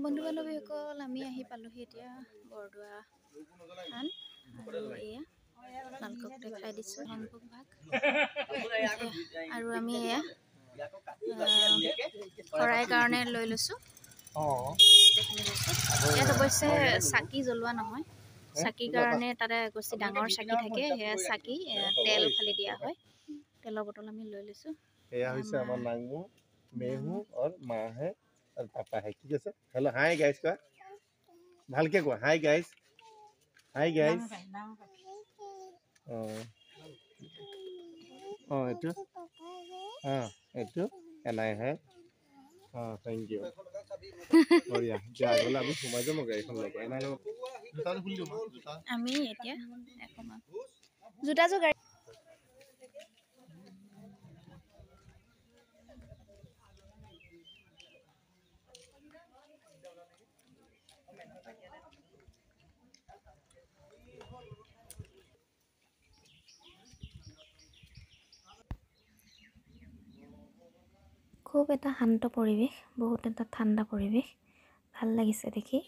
বন্ধু বান্ধৱীসকল আমি আহি পালোহি এতিয়া বৰদোৱা থান আৰু এয়া আপোনালোকক দেখাই দিছোঁ সম্ভৱ ভাগ আৰু আমি এয়া শৰাই কাৰণে লৈ লৈছোঁ গোটেইখিনি বস্তু। ইয়াত অৱশ্যে চাকি জ্বলোৱা নহয়, চাকিৰ কাৰণে তাতে বেছি ডাঙৰ চাকি থাকে, সেয়া চাকি তেল খালি দিয়া হয়। তেলৰ বটল আমি লৈ লৈছোঁ। এয়া হৈছে আমাৰ নাংমু মেহু और माँ है और पापा है। ठीक है हेलो हाय गाइस का ভালকে কোৱা হাই গাইস হাই গাইস এইটো এইটো এনাই হে থেংক ইউ বঢ়িয়া এতিয়া আগলৈ আমি সোমাই যাম গাড়ীখন ল'ব এনাই জোতাটো খুলি দিওঁ আমি এতিয়া জোতাযোৰ গাড়ী খুব এটা শান্ত পৰিৱেশ, বহুত এটা ঠাণ্ডা পৰিৱেশ, ভাল লাগিছে দেখি।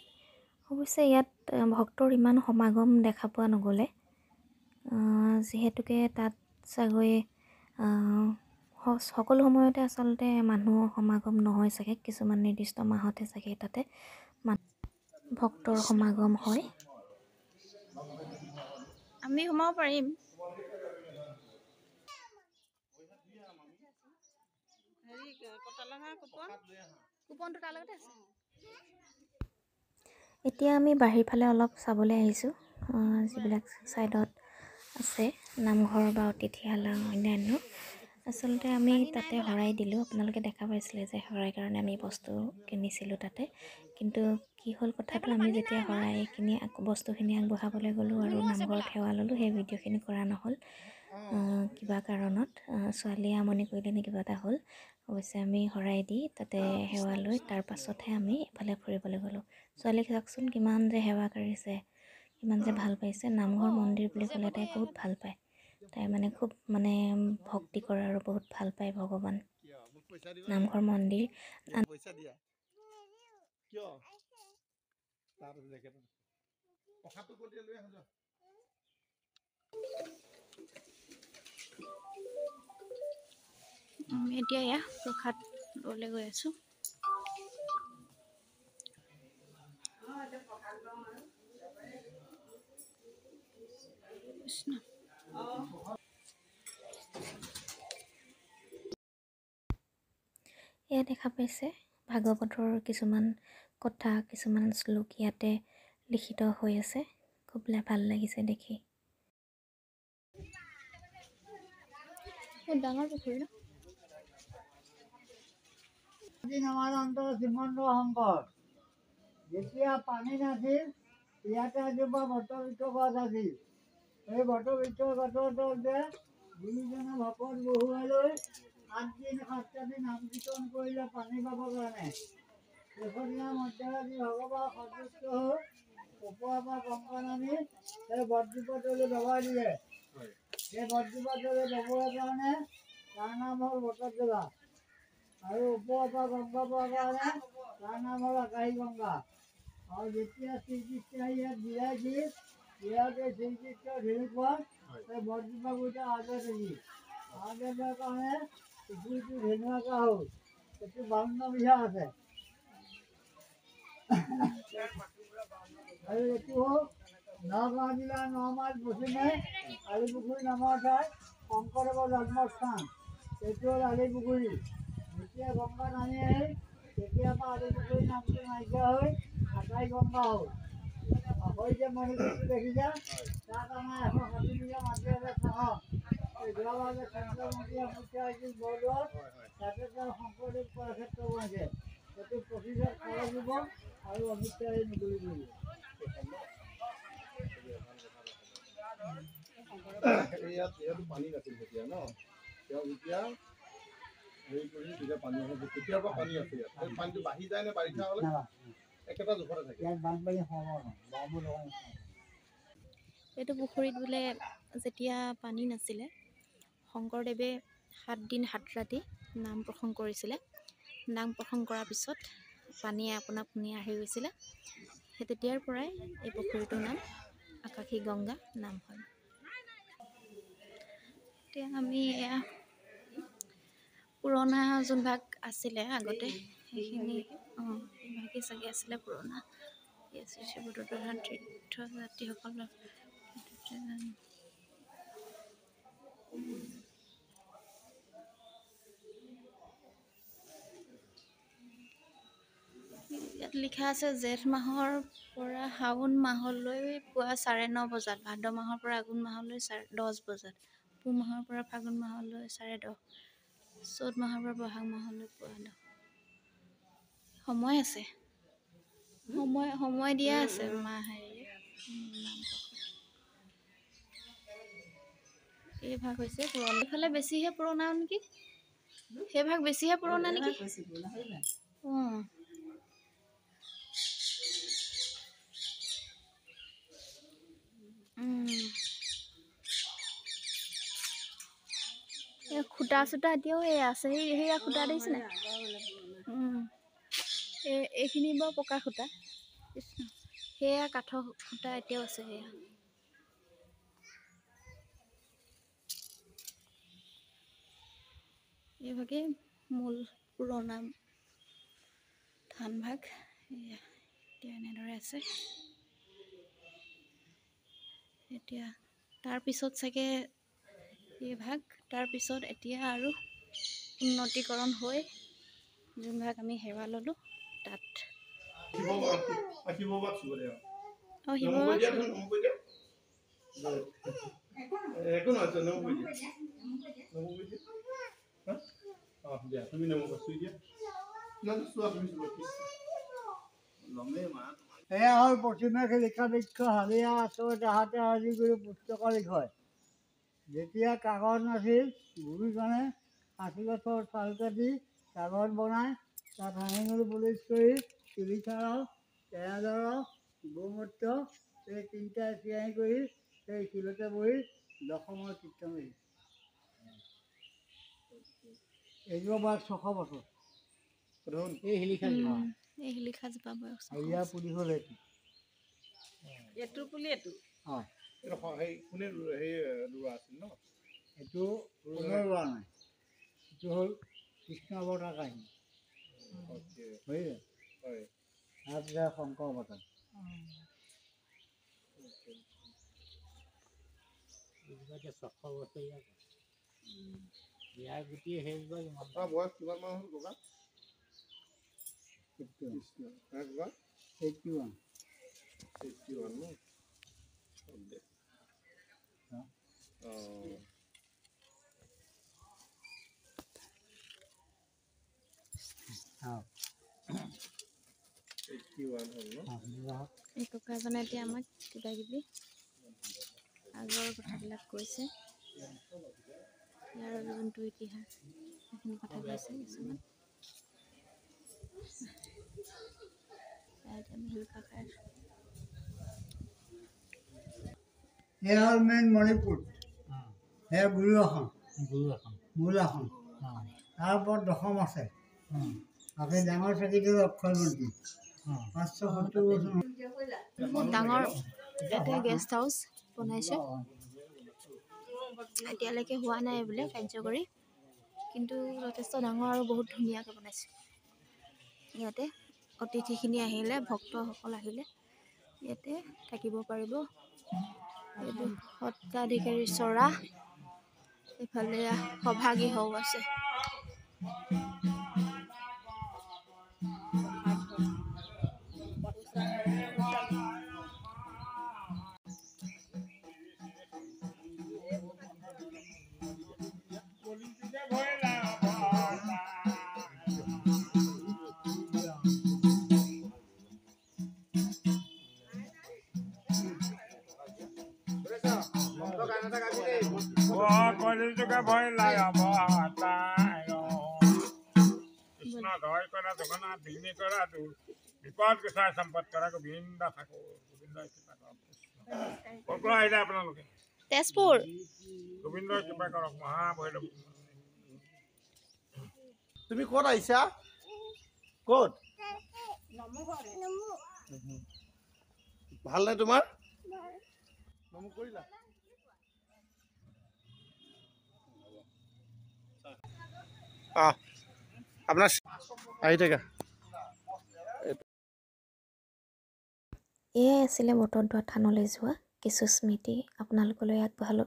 অৱশ্যে ইয়াত ভক্তৰ ইমান সমাগম দেখা পোৱা নগ'লে, যিহেতুকে তাত চাগৈ সকলো সময়তে আচলতে মানুহৰ সমাগম নহয় চাগে, কিছুমান নিৰ্দিষ্ট মাহতে চাগে তাতে ভক্তৰ সমাগম হয়। আমি সোমাব পাৰিম। এতিয়া আমি বাহিৰ ফালে অলপ চাবলৈ আহিছোঁ, যিবিলাক ছাইডত আছে নামঘৰ বা অতিথিশালা অন্যান্য। আচলতে আমি তাতে শৰাই দিলোঁ, আপোনালোকে দেখা পাইছিলে যে শৰাই কাৰণে আমি বস্তু কিনিছিলোঁ তাতে। কিন্তু কি হ'ল কথাটো, আমি যেতিয়া শৰাইখিনি বস্তুখিনি আগবঢ়াবলৈ গ'লোঁ আৰু নামঘৰত সেৱা ল'লোঁ, সেই ভিডিঅ'খিনি কৰা নহ'ল কিবা কাৰণত। ছোৱালীয়ে আমনি কৰিলে নে কিবা এটা হ'ল। অৱশ্যে আমি শৰাই দি তাতে সেৱা লৈ তাৰ পাছতহে আমি এফালে ফুৰিবলৈ গ'লোঁ। ছোৱালীক চাওকচোন কিমান যে সেৱা কৰিছে, কিমান যে ভাল পাইছে। নামঘৰ মন্দিৰ বুলি ক'লে তাই বহুত ভাল পায়, তাই মানে খুব ভক্তি কৰে আৰু বহুত ভাল পায় ভগৱান। নামঘৰ মন্দিৰ আমি এতিয়া এয়া প্ৰসাদ ল'বলৈ গৈ আছোঁ। এয়া দেখা পাইছে ভাগৱতৰ কিছুমান কথা, কিছুমান শ্লোক ইয়াতে লিখিত হৈ আছে। খুব ভাল লাগিছে দেখি। ডাঙৰ পুখুৰী ন? শ্ৰীমন্ত শংকৰ যেতিয়া পানী নাছিল, ইয়াতে এজোপা বটবৃক্ষ গছ আছিল। এই বটবৃক্ষ গছতে গুৰুজনে ভকত বহুৱাই লৈ 8 দিন 7 ৰাতি নাম কীৰ্তন কৰিলে পানী পাবৰ কাৰণে। শেষৰীয়া মধ্যৰাতি ভগৱান সন্তুষ্ট হৈ ওপৰৰ পৰা গংগা নামি সেই বটজোপাটোলৈ দবাই দিলে। সেই বটজোপাটোলৈ দবোৱাৰ কাৰণে তাৰ নাম হ'ল বটদ্ৰৱা। আৰু ওপৰৰ পৰা গংগা পোৱাৰ কাৰণে তাৰ নাম হ'ল আকাশী গংগা। আৰু যেতিয়া শ্ৰীকৃষ্ণই ইয়াত বিৰাইছিল, ইয়াতে শ্ৰীকৃষ্ণৰ ধেনুখন সেই বটজোপা গুৰিতে আজে থাকি আজে থকাৰ কাৰণে পুখুৰীটো ধেনু আকাৰ হ'ল। এইটো 52 বিঘা আছে। আৰু এইটো হ'ল নগাঁও জিলাৰ 9 মাইল পশ্চিমে আলিপুখুৰী নামৰ ঠাইত শংকৰদেৱৰ জন্মস্থান। এইটো হ'ল আলিপুখুৰী। যেতিয়া গংগা নামি আহিল, তেতিয়াৰ পৰা আলিপুখুৰীৰ নামটো নাইকিয়া হৈ আকাশী গংগা হ'ল। হৈ যে মণিপুৰটো দেখিছা, তাত আমাৰ 160 বিঘা মাটি আছে চাঙত। যোৱাবাৰ যে কেন্দ্ৰমন্ত্ৰী অমিত শ্বাহ আহিছিল বৰদোৱাত, তাতে তেওঁ শংকৰদেৱ কলাক্ষেত্ৰ বনাইছে। সেইটো 25ত খৰচ হ'ব আৰু অমিত শ্বাহে মুকলি কৰিব। ইয়াত পানী নাছিল তেতিয়া ন? তেওঁ যেতিয়া হেৰি কৰি যেতিয়া পানী আহে, তেতিয়াৰ পৰা পানী আছে ইয়াত। পানীটো বাঢ়ি যায় নে বাৰিষা হ'লে? একেটা জোখতে থাকে। ইয়াত বানপানী সময় নহয়। এইটো পুখুৰীত বোলে যেতিয়া পানী নাছিলে, শংকৰদেৱে 7 দিন 7 ৰাতি নাম প্ৰসংগ কৰিছিলে। নাম প্ৰসংগ কৰাৰ পিছত পানীয়ে আপোনা পুনি আহি গৈছিলে, সেই তেতিয়াৰ পৰাই এই পুখুৰীটোৰ নাম আকাশী গংগা নাম হয়। এতিয়া আমি এয়া পুৰণা যোনভাগ আছিলে আগতে সেইখিনি সেইভাগেই চাগে আছিলে পুৰণা শিৱদৌল তীৰ্থযাত্ৰীসকলৰ। ইয়াত লিখা আছে জেঠ মাহৰ পৰা শাওণ মাহলৈ পুৱা 9:30 বজাত, ভাদ মাহৰ পৰা আঘোণ মাহলৈ 10 বজাত, পুহ মাহৰ পৰা ফাগুন মাহলৈ 10:30, চ'ত মাহৰ পৰা বহাগ মাহলৈ পুৱা 10। সময় আছে, সময় দিয়া আছে এই ভাগ হৈছে পুৰণা। এইফালে বেছিহে পুৰণা নেকি, সেই ভাগ বেছিহে পুৰণা নেকি। অঁ এই খুটা চুটা এতিয়াও এই আছে, সেয়া খুটা দেখিছে নাই? এইখিনি বাৰু পকা খুটা, সেয়া কাঠৰ খুটা এতিয়াও আছে। সেয়া এইভাগেই মূল পুৰণা ধানভাগ। এয়া এতিয়া এনেদৰে আছে। এতিয়া তাৰপিছত চাগে এই ভাগ, তাৰপিছত এতিয়া আৰু উন্নতিকৰণ হৈ যোনভাগ আমি সেৱা ল'লোঁ তাত। এয়া হ'ল পশ্চিমে লিখা বৃক্ষ হালিয়া আছোঁ তাহাঁতে আজি কৰি পুস্তকৰ লিখয়। যেতিয়া কাগজ নাছিল, গুৰুজনে 60 গছৰ চাল কাটি কাগজ বনাই তাত হাঁহিঙুল পুলিচ কৰি তুলিচাৰ, কেৰাদৰ, গোমূত্ৰ এই তিনিটা চিয়াঁহী কৰি সেই শিলতে বহি দশমৰ কীৰ্তন কৰিছে। এইজোপা বয়স 600 বছৰ। এই শিলিখাজোপা বয়স ইয়াৰ পুলি হ'ল এইটো পুলি এইটো হয়। কোনে ৰোৱা আছিল ন? এইটো কোনো ৰোৱা নাই, এইটো হ'ল কৃষ্ণ অৱতাৰ কাহিনী। বুজিলে? হয়। তাৰপিছত শংকৰ অৱতাৰ। ইয়াৰ গুটি সেইজোপা তাৰ বয়স কিমান মান হ'ল ককা? 81 ন? এই ককাজনে এতিয়া আমাক কিবা কিবি আগৰ কথাবিলাক কৈছে, ইয়াৰ যোনটো ইতিহাস সেইখিনি কথা কৈছে কিছুমান। আমি শিলকা খাই আছোঁ। এয়া হ'ল মেইন মণিপুৰ, সেয়া গুৰু আসন, মূল আসন। তাৰ ওপৰত দশম আছে, তাতে ডাঙৰ চাকিটো অক্ষয় মন্দিৰ 570 বছৰ। বহুত ডাঙৰ এটা গেষ্ট হাউচ বনাইছে, এতিয়ালৈকে হোৱা নাই বোলে কাৰ্যকৰী, কিন্তু যথেষ্ট ডাঙৰ আৰু বহুত ধুনীয়াকৈ বনাইছে। ইয়াতে অতিথিখিনি আহিলে, ভক্তসকল আহিলে ইয়াতে থাকিব পাৰিব। এইটো সত্ৰাধিকাৰী চৰা, এইফালে সভাগৃহও আছে। ভয় কৃষ্ণ দয় কৰা জগন্নাথ বিঘ্নি কৰা বিপদ গোচাই সম্পদ কৰা গোবিন্দ ঠাকুৰ গোবিন্দৰ কৃপা কৰক। ক'ৰ পৰা আহিলে আপোনালোকে? তেজপুৰ। গোবিন্দৰ কৃপা কৰক মহাভৈৰৱ। তুমি ক'ত আহিছা? ক'ত? ভালনে তোমাৰ নমু কৰিলা আপোনাৰ আহি থাকা এয়াই আছিলে বটদ্ৰৱা থানলৈ যোৱা কিছু স্মৃতি আপোনালোকলৈ আগবঢ়ালোঁ।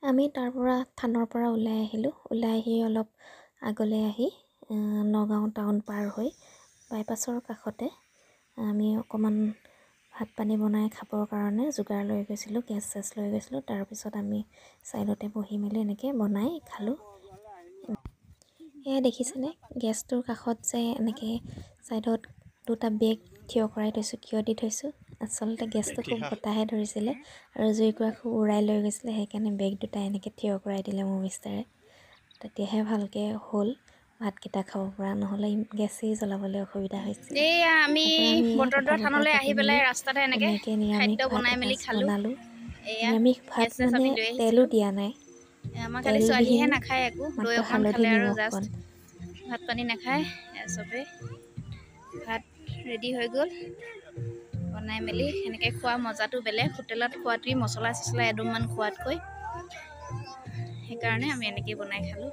আমি তাৰ পৰা থানৰ পৰা ওলাই আহিলোঁ। ওলাই আহি অলপ আগলৈ আহি নগাঁও টাউন পাৰ হৈ বাইপাছৰ কাষতে আমি অকণমান ভাত পানী বনাই খাবৰ কাৰণে যোগাৰ লৈ গৈছিলোঁ, গেছ চেছ লৈ গৈছিলোঁ। তাৰপিছত আমি ছাইডতে বহি মেলি এনেকৈ বনাই খালোঁ। এয়া দেখিছেনে গেছটোৰ কাষত যে এনেকৈ ছাইডত দুটা বেগ থিয় কৰাই থৈছোঁ। কিয় দি থৈছোঁ? আচলতে গেছটো খুব বতাহে ধৰিছিলে আৰু জুইকুৰা খুব উৰাই লৈ গৈছিলে, সেইকাৰণে বেগ দুটা এনেকৈ থিয় কৰাই দিলে মোৰ মিষ্টাৰে। তেতিয়াহে ভালকৈ হ'ল ভাতকেইটা খাব পৰা, নহ'লে গেছেই জ্বলাবলৈ অসুবিধা হৈছিলে। এয়া আমি বটদ্ৰৱা থানলৈ আহি পেলাই ৰাস্তাতে এনেকৈ নিৰামিষ খাদ্য ভাত বনাই মেলি এসাঁজ খালোঁ। বনালোঁ। এয়া নিৰামিষ ভাত গেছ চেছ মানে আমি লৈ তেলো আহিছিলোঁ। দিয়া নাই, আমাৰ খালি ছোৱালীহে তেলবিহীন নাখায় একো, দৈ মাত্ৰ অকণমান হালধি খালে আৰু নিমখ জাষ্ট কণ। ভাত পানী নাখায়। চবেই ভাত ৰেডি হৈ গ'ল, বনাই মেলি সেনেকৈ খোৱা মজাটো বেলেগ। হোটেলত খোৱাটোৱেই মছলা চছলা এদুমমান খোৱাতকৈ, সেইকাৰণে আমি এনেকৈয়ে বনাই খালোঁ।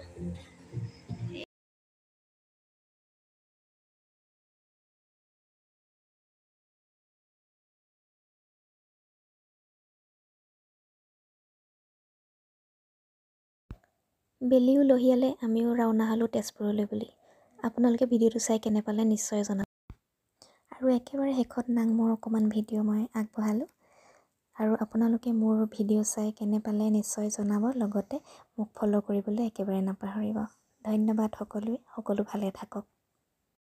বেলিও লহিয়ালে, আমিও ৰাওনা হ'লোঁ তেজপুৰলৈ বুলি। আপোনালোকে ভিডিঅ'টো চাই কেনে পালে নিশ্চয় জনাব। আৰু একেবাৰে শেষত নাংমৰ অকণমান ভিডিঅ' মই আগবঢ়ালোঁ। আৰু আপোনালোকে মোৰ ভিডিঅ' চাই কেনে পালে নিশ্চয় জনাব, লগতে মোক ফ'ল' কৰিবলৈ একেবাৰে নাপাহৰিব। ধন্যবাদ সকলোৱে, সকলো ভালে থাকক।